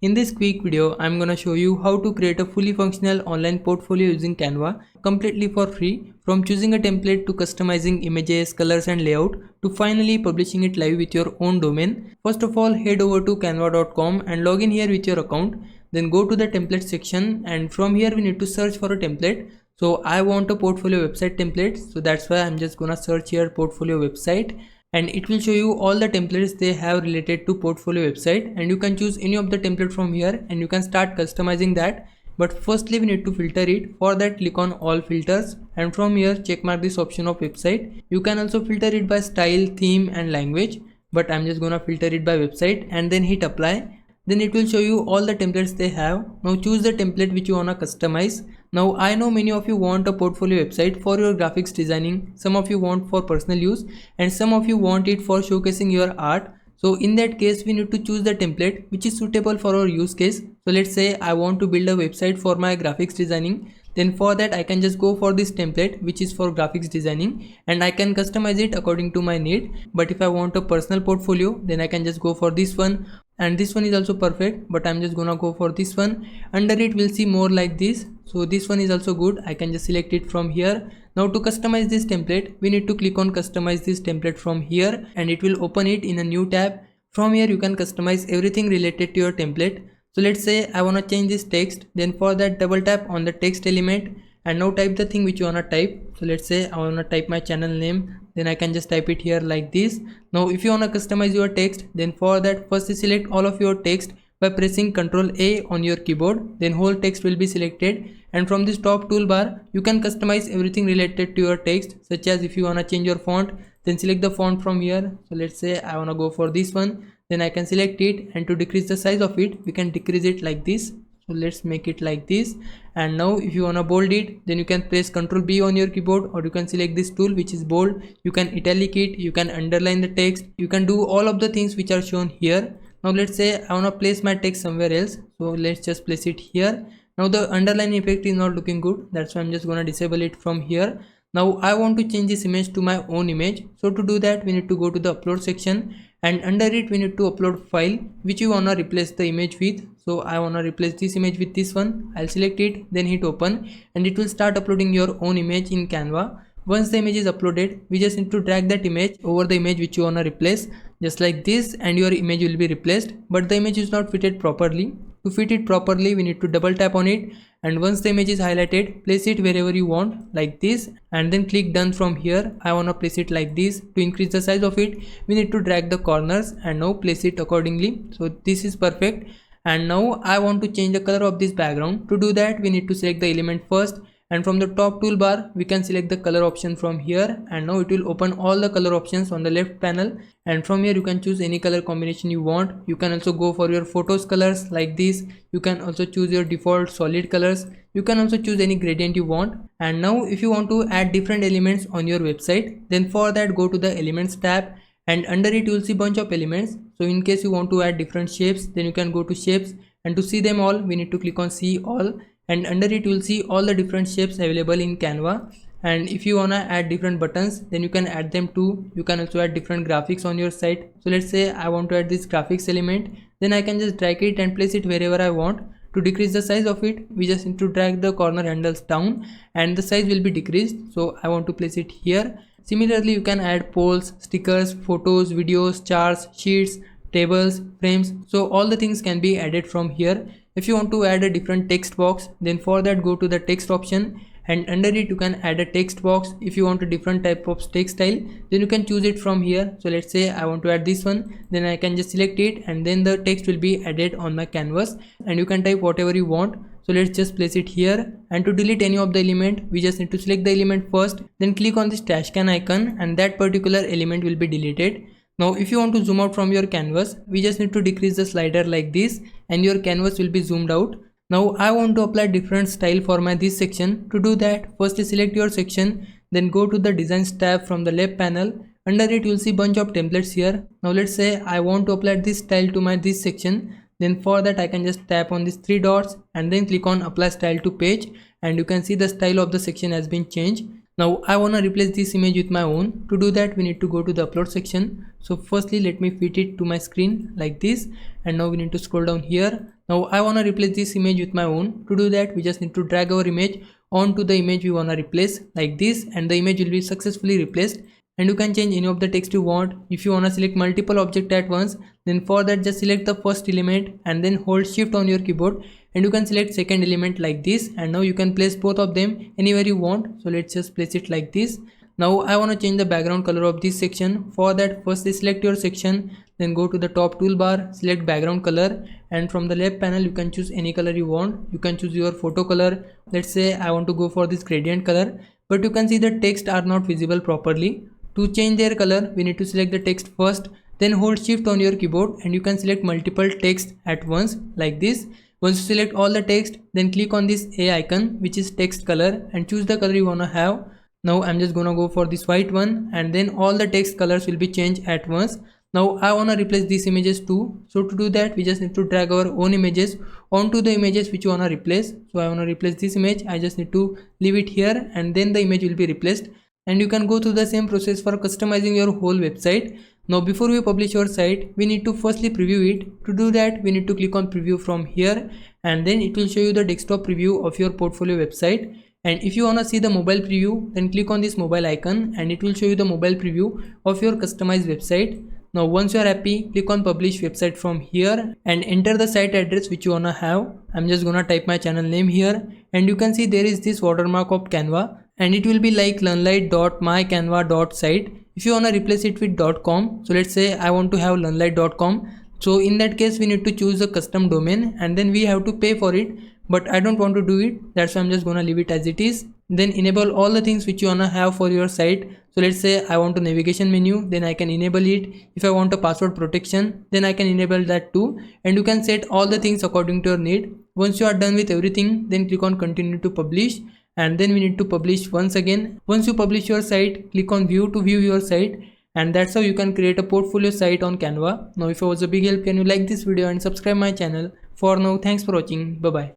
In this quick video, I'm gonna show you how to create a fully functional online portfolio using Canva completely for free, from choosing a template to customizing images, colors and layout to finally publishing it live with your own domain. First of all, head over to canva.com and log in here with your account. Then go to the template section, and from here we need to search for a template. So I want a portfolio website template, so that's why I'm just gonna search here portfolio website, and it will show you all the templates they have related to portfolio website, and you can choose any of the template from here and you can start customizing that. But firstly we need to filter it. For that, click on all filters, and from here check mark this option of website. You can also filter it by style, theme and language, but I'm just gonna filter it by website and then hit apply. Then it will show you all the templates they have. Now choose the template which you wanna customize. Now I know many of you want a portfolio website for your graphics designing, some of you want for personal use, and some of you want it for showcasing your art. So in that case we need to choose the template which is suitable for our use case. So let's say I want to build a website for my graphics designing. Then for that I can just go for this template which is for graphics designing, and I can customize it according to my need. But if I want a personal portfolio, then I can just go for this one, and this one is also perfect, but I'm just gonna go for this one. Under it we'll see more like this, so this one is also good. I can just select it from here. Now to customize this template, we need to click on customize this template from here, and it will open it in a new tab. From here you can customize everything related to your template. So let's say I want to change this text. Then for that, double tap on the text element and now type the thing which you want to type. So let's say I want to type my channel name, then I can just type it here like this. Now if you want to customize your text, then for that, first select all of your text by pressing Ctrl A on your keyboard. Then whole text will be selected, and from this top toolbar you can customize everything related to your text, such as if you want to change your font, then select the font from here. So let's say I want to go for this one, then I can select it, and to decrease the size of it we can decrease it like this. So let's make it like this. And now if you want to bold it, then you can press Ctrl B on your keyboard, or you can select this tool which is bold. You can italic it, you can underline the text, you can do all of the things which are shown here. Now let's say I want to place my text somewhere else, so let's just place it here. Now the underline effect is not looking good, that's why I'm just gonna disable it from here. Now I want to change this image to my own image. So to do that we need to go to the upload section, and under it we need to upload file which you wanna replace the image with. So I wanna replace this image with this one. I'll select it, then hit open, and it will start uploading your own image in Canva. Once the image is uploaded, we just need to drag that image over the image which you wanna replace, just like this, and your image will be replaced. But the image is not fitted properly. To fit it properly, we need to double tap on it, and once the image is highlighted, place it wherever you want like this, and then click done. From here I wanna place it like this. To increase the size of it, we need to drag the corners and now place it accordingly. So this is perfect. And now I want to change the color of this background. To do that, we need to select the element first, and from the top toolbar we can select the color option from here, and now it will open all the color options on the left panel, and from here you can choose any color combination you want. You can also go for your photos colors like this. You can also choose your default solid colors. You can also choose any gradient you want. And now if you want to add different elements on your website, then for that go to the elements tab, and under it you will see bunch of elements. So in case you want to add different shapes, then you can go to shapes, and to see them all we need to click on see all, and under it you will see all the different shapes available in Canva. And if you wanna add different buttons, then you can add them too. You can also add different graphics on your site. So let's say I want to add this graphics element, then I can just drag it and place it wherever I want. To decrease the size of it, we just need to drag the corner handles down and the size will be decreased. So I want to place it here. Similarly, you can add polls, stickers, photos, videos, charts, sheets, tables, frames. So all the things can be added from here. If you want to add a different text box, then for that go to the text option, and under it you can add a text box. If you want a different type of text style, then you can choose it from here. So let's say I want to add this one, then I can just select it, and then the text will be added on my canvas, and you can type whatever you want. So let's just place it here. And to delete any of the element, we just need to select the element first, then click on this trash can icon, and that particular element will be deleted. Now if you want to zoom out from your canvas, we just need to decrease the slider like this, and your canvas will be zoomed out. Now I want to apply different style for my this section. To do that, firstly select your section, then go to the designs tab from the left panel. Under it you will see bunch of templates here. Now let's say I want to apply this style to my this section. Then for that I can just tap on these three dots and then click on apply style to page, and you can see the style of the section has been changed. Now I want to replace this image with my own. To do that, we need to go to the upload section. So firstly, let me fit it to my screen like this, and now we need to scroll down here. Now I want to replace this image with my own. To do that, we just need to drag our image onto the image we want to replace like this, and the image will be successfully replaced. And you can change any of the text you want. If you want to select multiple objects at once, then for that just select the first element and then hold shift on your keyboard, and you can select second element like this, and now you can place both of them anywhere you want. So let's just place it like this. Now I want to change the background color of this section. For that, firstly select your section, then go to the top toolbar, select background color, and from the left panel you can choose any color you want. You can choose your photo color. Let's say I want to go for this gradient color, but you can see the text are not visible properly. To change their color, we need to select the text first, then hold shift on your keyboard, and you can select multiple text at once like this. Once you select all the text, then click on this A icon, which is text color, and choose the color you wanna have. Now I'm just gonna go for this white one, and then all the text colors will be changed at once. Now I wanna replace these images too. So to do that, we just need to drag our own images onto the images which you wanna replace. So I wanna replace this image. I just need to leave it here, and then the image will be replaced. And you can go through the same process for customizing your whole website. Now before we publish our site, we need to firstly preview it. To do that, we need to click on preview from here, and then it will show you the desktop preview of your portfolio website. And if you want to see the mobile preview, then click on this mobile icon, and it will show you the mobile preview of your customized website. Now once you are happy, click on publish website from here and enter the site address which you wanna have. I'm just gonna type my channel name here, and you can see there is this watermark of Canva, and it will be like learnlite.mycanva.site. If you wanna replace it with .com, so let's say I want to have learnlite.com. So in that case, we need to choose a custom domain, and then we have to pay for it. But I don't want to do it, that's why I'm just gonna leave it as it is. Then enable all the things which you wanna have for your site. So let's say I want a navigation menu, then I can enable it. If I want a password protection, then I can enable that too. And you can set all the things according to your need. Once you are done with everything, then click on continue to publish, and then we need to publish once again. Once you publish your site, click on view to view your site, and that's how you can create a portfolio site on Canva. Now if I was a big help, can you like this video and subscribe my channel. For now, thanks for watching. Bye bye.